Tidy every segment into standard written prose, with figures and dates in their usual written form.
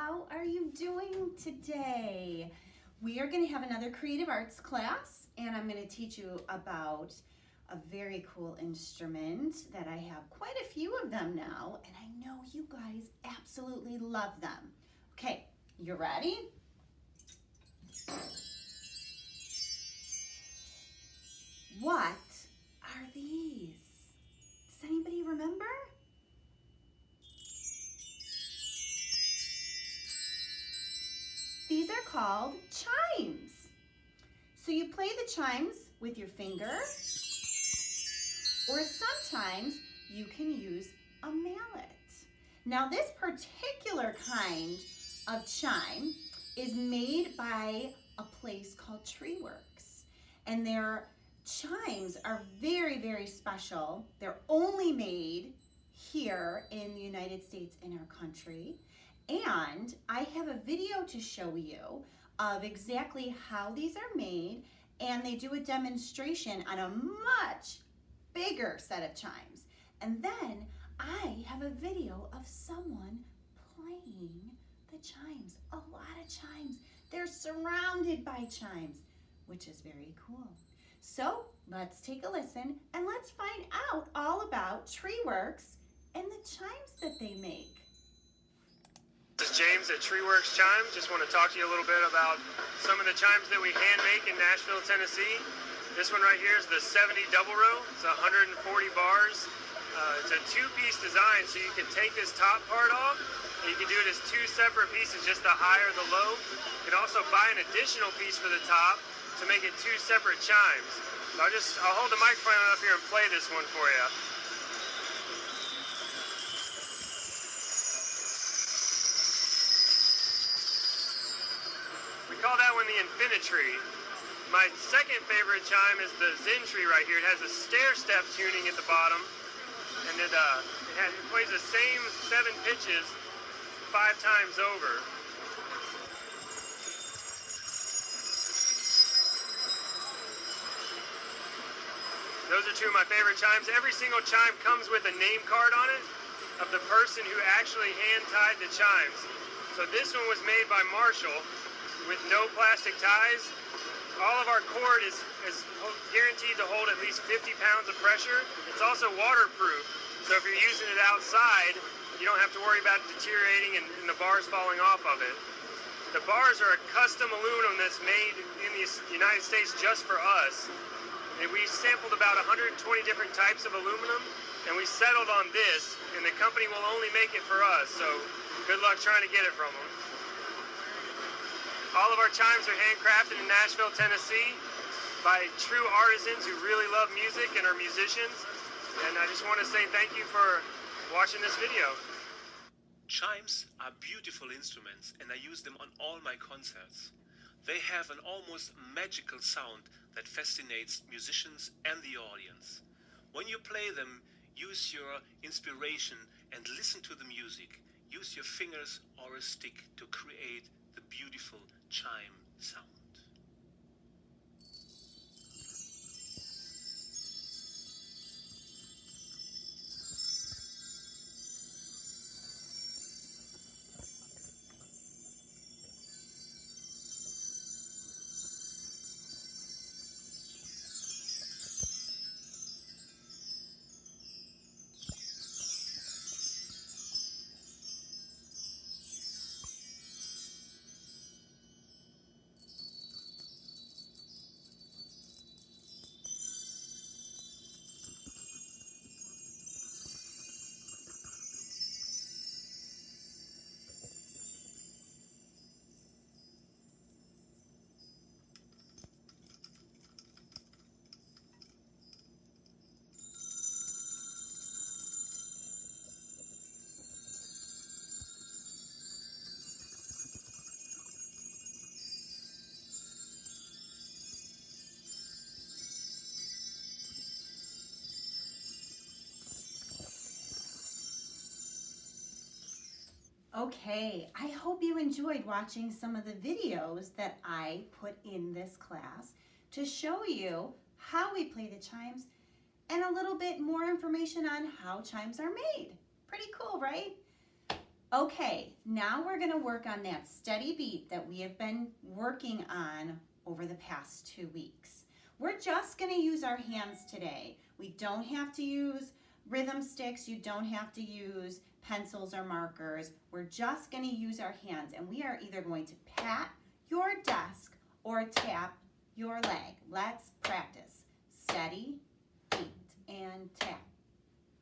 how are you doing today? We are going to have another creative arts class, and I'm going to teach you about a very cool instrument that I have quite a few of them now, and I know you guys absolutely love them. Okay, you ready? What are these? Does anybody remember? These are called chimes. So you play the chimes with your finger, or sometimes you can use a mallet. Now this particular kind of chime is made by a place called Treeworks, and their chimes are very, very special. They're only made here in the United States, in our country. And I have a video to show you of exactly how these are made, and they do a demonstration on a much bigger set of chimes. And then I have a video of someone playing the chimes, a lot of chimes. They're surrounded by chimes, which is very cool. So let's take a listen and let's find out all about Treeworks and the chimes that they make. This is James at Treeworks Chimes. Just want to talk to you a little bit about some of the chimes that we hand make in Nashville, Tennessee. This one right here is the 70 double row. It's 140 bars. It's a two-piece design, so you can take this top part off, and you can do it as two separate pieces, just the high or the low. You can also buy an additional piece for the top to make it two separate chimes. So I'll hold the microphone up here and play this one for you. We call that one the Infinitree. My second favorite chime is the Zen Tree right here. It has a stair-step tuning at the bottom, and it plays the same 7 pitches 5 times over. Those are two of my favorite chimes. Every single chime comes with a name card on it of the person who actually hand-tied the chimes. So this one was made by Marshall with no plastic ties. All of our cord is guaranteed to hold at least 50 pounds of pressure. It's also waterproof, so if you're using it outside, you don't have to worry about it deteriorating and the bars falling off of it. The bars are a custom aluminum that's made in the United States just for us. And we sampled about 120 different types of aluminum, and we settled on this, and the company will only make it for us, so good luck trying to get it from them. All of our chimes are handcrafted in Nashville, Tennessee by true artisans who really love music and are musicians. And I just want to say thank you for watching this video. Chimes are beautiful instruments, and I use them on all my concerts. They have an almost magical sound that fascinates musicians and the audience. When you play them, use your inspiration and listen to the music. Use your fingers or a stick to create the beautiful chime sound. Okay, I hope you enjoyed watching some of the videos that I put in this class to show you how we play the chimes and a little bit more information on how chimes are made. Pretty cool, right? Okay, now we're going to work on that steady beat that we have been working on over the past 2 weeks. We're just going to use our hands today. We don't have to use rhythm sticks. You don't have to use pencils or markers. We're just going to use our hands, and we are either going to pat your desk or tap your leg. Let's practice. Steady, beat, and tap,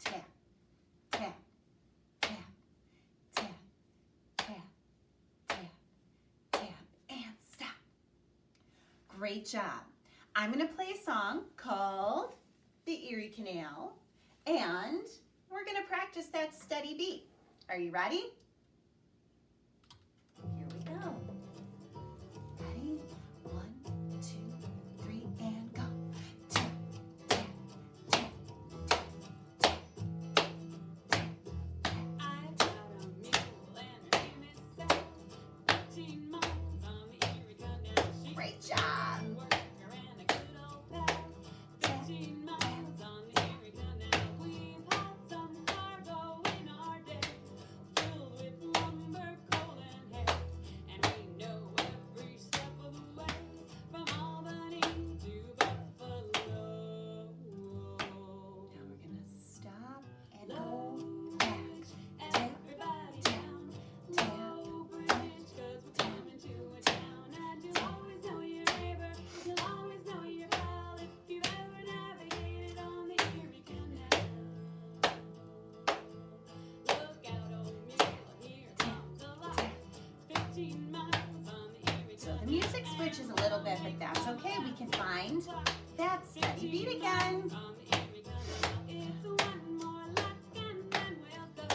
tap, tap, tap, tap, tap, tap, tap, and stop. Great job. I'm going to play a song called The Erie Canal, and we're going to practice that steady beat. Are you ready? Here we go. Ready? 1, 2, 3, and go. Tap, tap, tap, tap, tap, tap, tap. I've got a mule and her name is Sal. 15 miles on the Erie Canal. She's Great job. a worker and a good old pal. 15 miles on the Erie Canal. We've had some cargo in our day, filled with lumber, coal, and hay. And we know every step of the way, from Albany to Buffalo. Now we're going to stop and go back. Everybody down, Low Bridge, 'cause we're coming to a town. And you'll always know your neighbor, you'll always know your pal, if you've ever navigated on the Erie Canal. Look out, old mule, here comes a lot. 15 miles on the Erie So the Canal. music switches a little bit, but that's okay. We can find that steady beat again. On the Erie Canal. It's one more lap and then we'll go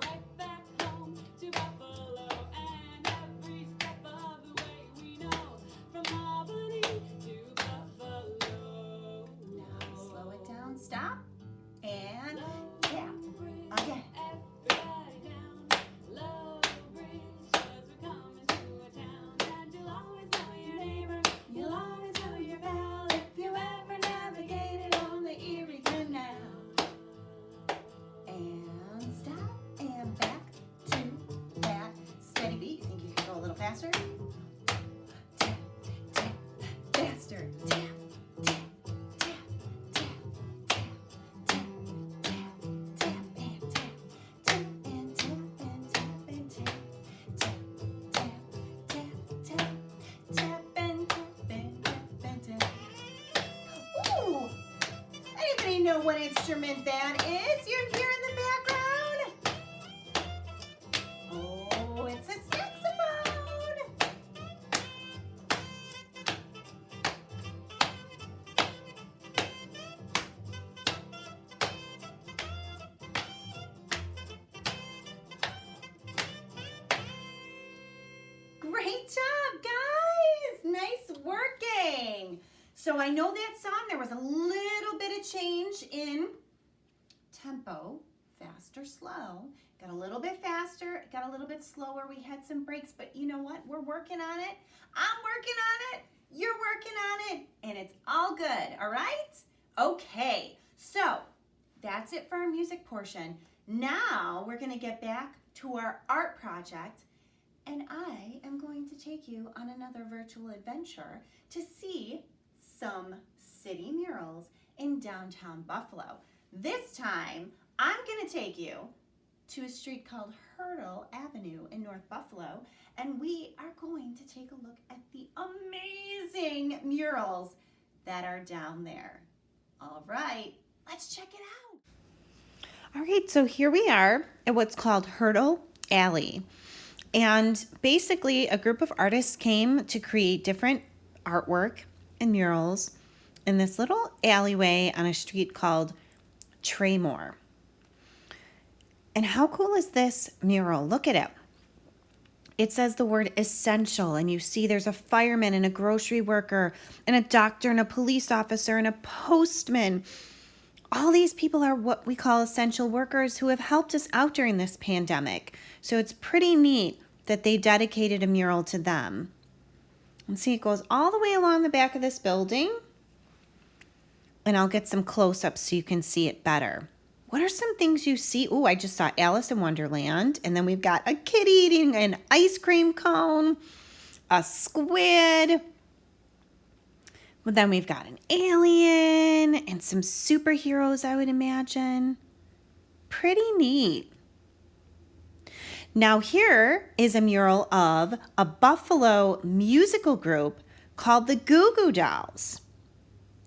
right back home to Buffalo. And every step of the way we know, from Albany to Buffalo. Now slow it down, stop, and Low tap Bridge, again. everybody down. Low Bridge, 'cause we're coming to a town. And you'll always know your neighbor, you'll always know your pal, if you ever navigated on the Erie Canal. And stop, and back to that steady beat. You think you can go a little faster? Tap, tap, faster. Tap, tap, tap, tap, tap, tap, tap, tap, and tap, tap, and tap, and tap, and tap, tap, tap, tap, tap, tap, and tap, and tap, and tap. Ooh! Anybody know what instrument that is? You're here in the background. Oh, it's a saxophone. Great job, guys. Nice working. So I know that song, there was a little bit of change in tempo, fast or slow. Got a little bit faster, got a little bit slower. We had some breaks, but you know what? We're working on it. I'm working on it. You're working on it. And it's all good, all right? Okay, so that's it for our music portion. Now we're going to get back to our art project. And I am going to take you on another virtual adventure to see some city murals in downtown Buffalo. This time, I'm going to take you to a street called Hurdle Avenue in North Buffalo, and we are going to take a look at the amazing murals that are down there. All right, let's check it out. All right, so here we are at what's called Hurdle Alley. And basically, a group of artists came to create different artwork and murals in this little alleyway on a street called Traymore. And how cool is this mural? Look at it. It says the word essential, and you see there's a fireman and a grocery worker and a doctor and a police officer and a postman. All these people are what we call essential workers who have helped us out during this pandemic. So it's pretty neat that they dedicated a mural to them. And see, it goes all the way along the back of this building. And I'll get some close-ups so you can see it better. What are some things you see? Oh, I just saw Alice in Wonderland. And then we've got a kid eating an ice cream cone, a squid. Well, then we've got an alien and some superheroes, I would imagine. Pretty neat. Now here is a mural of a Buffalo musical group called the Goo Goo Dolls.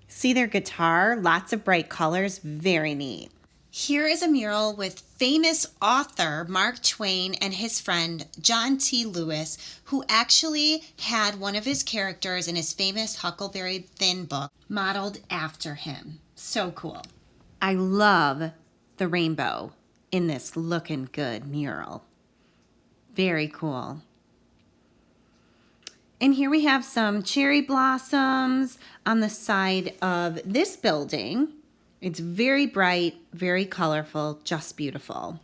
See their guitar? Lots of bright colors. Very neat. Here is a mural with famous author Mark Twain and his friend John T. Lewis, who actually had one of his characters in his famous Huckleberry Finn book modeled after him. So cool. I love the rainbow in this looking good mural. Very cool. And here we have some cherry blossoms on the side of this building. It's very bright, very colorful, just beautiful.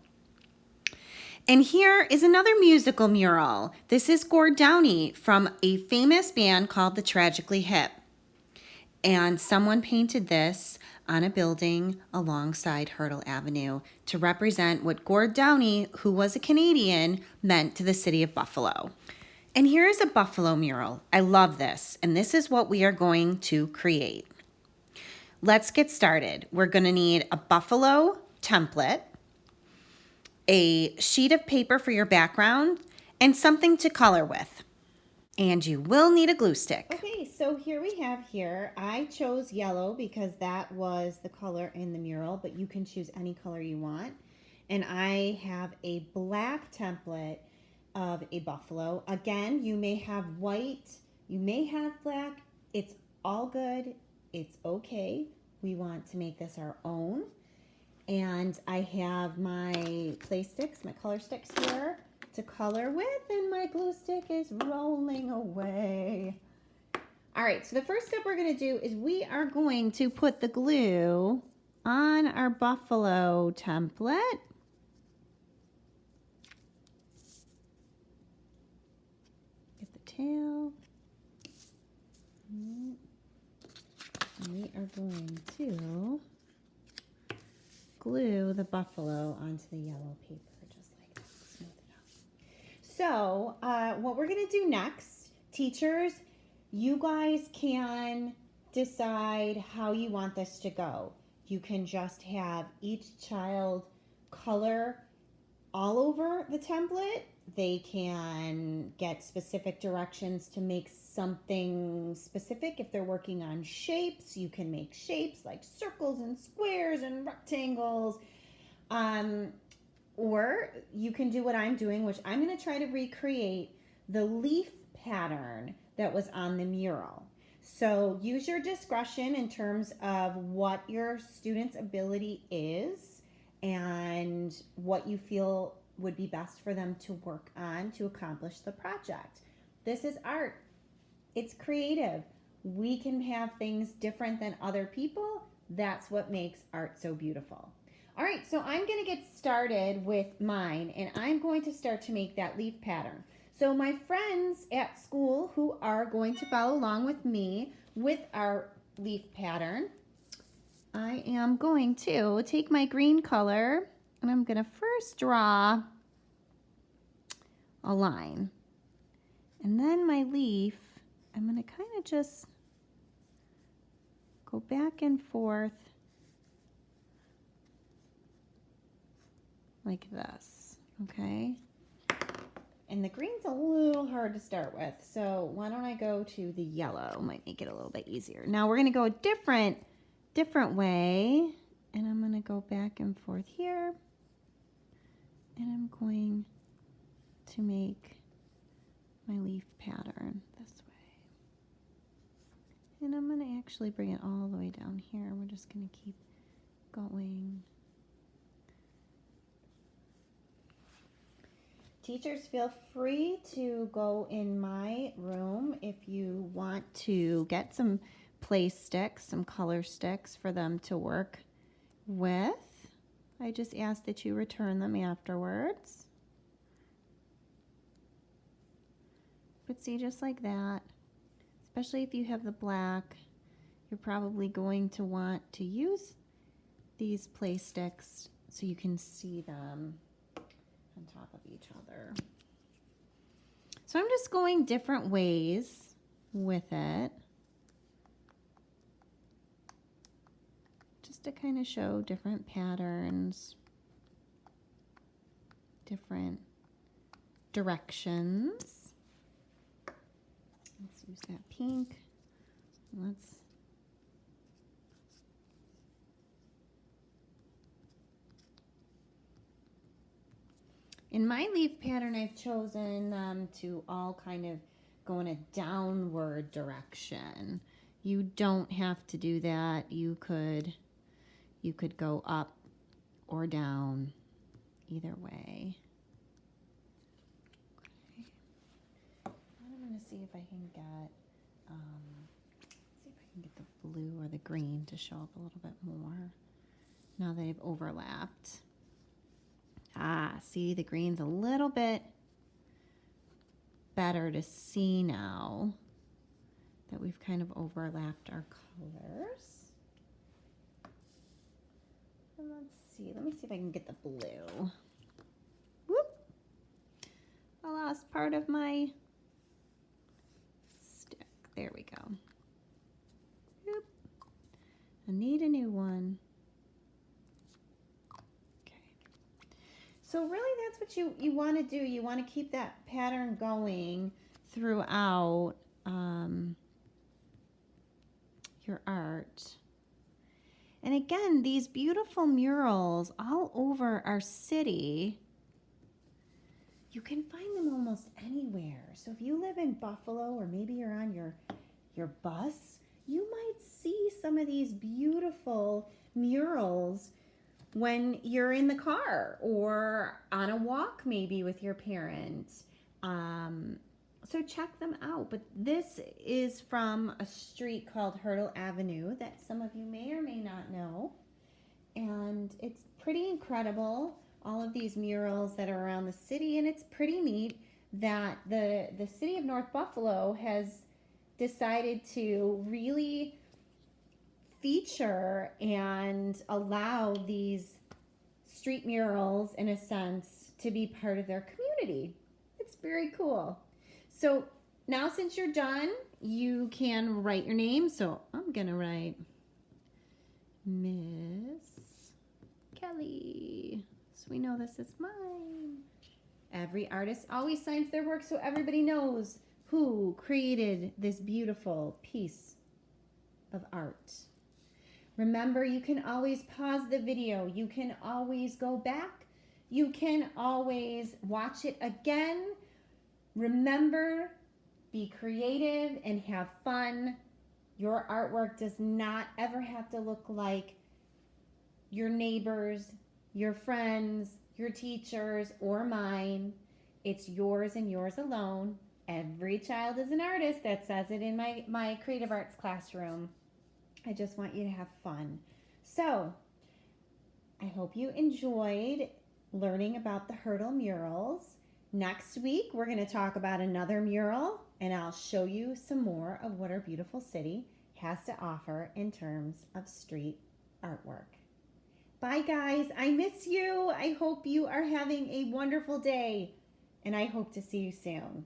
And here is another musical mural. This is Gord Downie from a famous band called the Tragically Hip. And someone painted this on a building alongside Hurdle Avenue to represent what Gord Downie, who was a Canadian, meant to the city of Buffalo. And here is a buffalo mural. I love this, and this is what we are going to create. Let's get started. We're going to need a buffalo template, a sheet of paper for your background, and something to color with. And you will need a glue stick. Okay, so here we have I chose yellow because that was the color in the mural, but you can choose any color you want. And I have a black template of a buffalo. Again, you may have white, you may have black. It's all good. It's okay. We want to make this our own. And I have my play sticks, my color sticks here to color with, and my glue stick is rolling away. All right, so the first step we're going to do is we are going to put the glue on our buffalo template. Get the tail. We are going to glue the buffalo onto the yellow paper, just like that. Smooth it out. So, what we're going to do next, teachers, you guys can decide how you want this to go. You can just have each child color all over the template. They can get specific directions to make something specific. If they're working on shapes, you can make shapes like circles and squares and rectangles. Or you can do what I'm doing, which I'm going to try to recreate the leaf pattern that was on the mural. So use your discretion in terms of what your student's ability is and what you feel would be best for them to work on to accomplish the project. This is art. It's creative. We can have things different than other people. That's what makes art so beautiful. All right, so I'm going to get started with mine, and I'm going to start to make that leaf pattern. So my friends at school who are going to follow along with me with our leaf pattern, I am going to take my green color and I'm going to first draw a line. And then my leaf, I'm going to kind of just go back and forth like this, okay? And the green's a little hard to start with, so why don't I go to the yellow? Might make it a little bit easier. Now we're going to go a different way, and I'm going to go back and forth here, and I'm going to make my leaf pattern this way. And I'm going to actually bring it all the way down here. We're just going to keep going. Teachers, feel free to go in my room if you want to get some play sticks, some color sticks for them to work with. I just ask that you return them afterwards. But see, just like that, especially if you have the black, you're probably going to want to use these play sticks so you can see them on top of each other. So I'm just going different ways with it, just to kind of show different patterns, different directions. Let's use that pink. In my leaf pattern, I've chosen them to all kind of go in a downward direction. You don't have to do that. You could go up or down, either way. Okay. I'm going to see if I can get the blue or the green to show up a little bit more now that they've overlapped. See, the green's a little bit better to see now that we've kind of overlapped our colors. And let me see if I can get the blue. Whoop! I lost part of my stick. There we go. Whoop. I need a new one. So really that's what you want to do. You want to keep that pattern going throughout your art. And again, these beautiful murals all over our city, you can find them almost anywhere. So if you live in Buffalo or maybe you're on your bus, you might see some of these beautiful murals when you're in the car or on a walk maybe with your parents. So check them out. But this is from a street called Hurdle Avenue that some of you may or may not know. And it's pretty incredible, all of these murals that are around the city. And it's pretty neat that the city of North Buffalo has decided to really feature and allow these street murals, in a sense, to be part of their community. It's very cool. So now since you're done, you can write your name. So I'm gonna write Miss Kelly, so we know this is mine. Every artist always signs their work so everybody knows who created this beautiful piece of art. Remember, you can always pause the video. You can always go back. You can always watch it again. Remember, be creative and have fun. Your artwork does not ever have to look like your neighbors, your friends, your teachers, or mine. It's yours and yours alone. Every child is an artist. That says it in my creative arts classroom. I just want you to have fun. So, I hope you enjoyed learning about the Hurdle murals. Next week, we're going to talk about another mural, and I'll show you some more of what our beautiful city has to offer in terms of street artwork. Bye, guys. I miss you. I hope you are having a wonderful day, and I hope to see you soon.